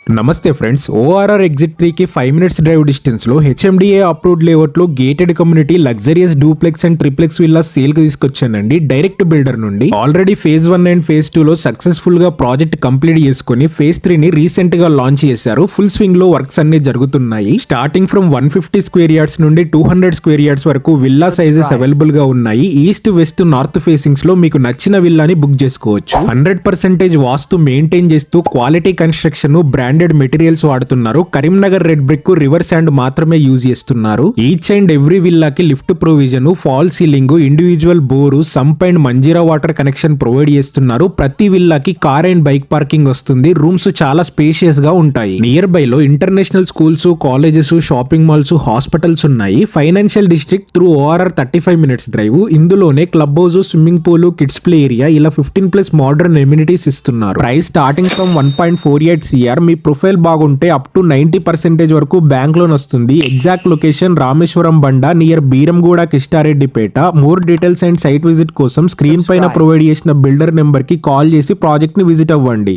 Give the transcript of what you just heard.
నమస్తే friends, ORR exit 3కి 5 minutes drive distance లో హెచ్ఎండిఏ అప్రూవ్డ్ లేఅవుట్ లో gated community luxurious duplex and triplex villas sale కి తీసుకొచ్చానండి. డైరెక్ట్ బిల్డర్ నుండి ఆల్రెడీ ఫేజ్ 1 అండ్ ఫేజ్ 2 లో సక్సెస్ఫుల్ గా ప్రాజెక్ట్ కంప్లీట్ చేసుకుని ఫేజ్ 3 ని రీసెంట్ గా లాంచ్ చేశారు. ఫుల్ స్వింగ్ లో వర్క్స్ అన్ని జరుగుతున్నాయి. స్టార్టింగ్ ఫ్రమ్ 150 స్క్వేర్ యార్డ్స్ నుండి 200 స్క్వేర్ యార్డ్స్ వరకు విల్లా సైజెస్ అవైలబుల్ గా ఉన్నాయి. ఈస్ట్ వెస్ట్ నార్త్ ఫేసింగ్స్ లో మీకు నచ్చిన విల్లాని బుక్ చేసుకోవచ్చు. 100% వాస్తు మెయింటైన్ చేస్తూ క్వాలిటీ కన్స్ట్రక్షన్ బ్రాండెడ్ మెటీరియల్స్ వాడుతున్నారు. Karimnagar red brick river sand మాత్రమే యూజ్ చేస్తున్నారు. ఈచ్ అండ్ ఎవ్రీ విల్లాకి lift provision, fall ceiling, individual bore, sump and Manjira water connection provide చేస్తున్నారు. ప్రతి విల్లాకి కార్ అండ్ బైక్ పార్కింగ్ వస్తుంది. రూమ్స్ చాలా స్పేషియస్ గా ఉంటాయి. నియర్ బై లో international schools, colleges, shopping malls, hospitals ఉన్నాయి. Financial district through ORR 35 minutes drive. ఇందులోనే club house, swimming pool, kids play area ఇలా 15+ మోడర్న్ ఎమ్యూనిటీస్ ఇస్తున్నారు. Price starting from 1.48 CR. మీ ప్రొఫైల్ బాగుంటే అప్ టు 90% వరకు బ్యాంక్ లోన్ వస్తుంది. Exact location Rameswaram Banda near Beeramguda, Kistareddypet. More details and site visit కోసం screen పైన provide చేసిన బిల్డర్ నెంబర్ కి కాల్ చేసి ప్రాజెక్ట్ ని విజిట్ అవ్వండి.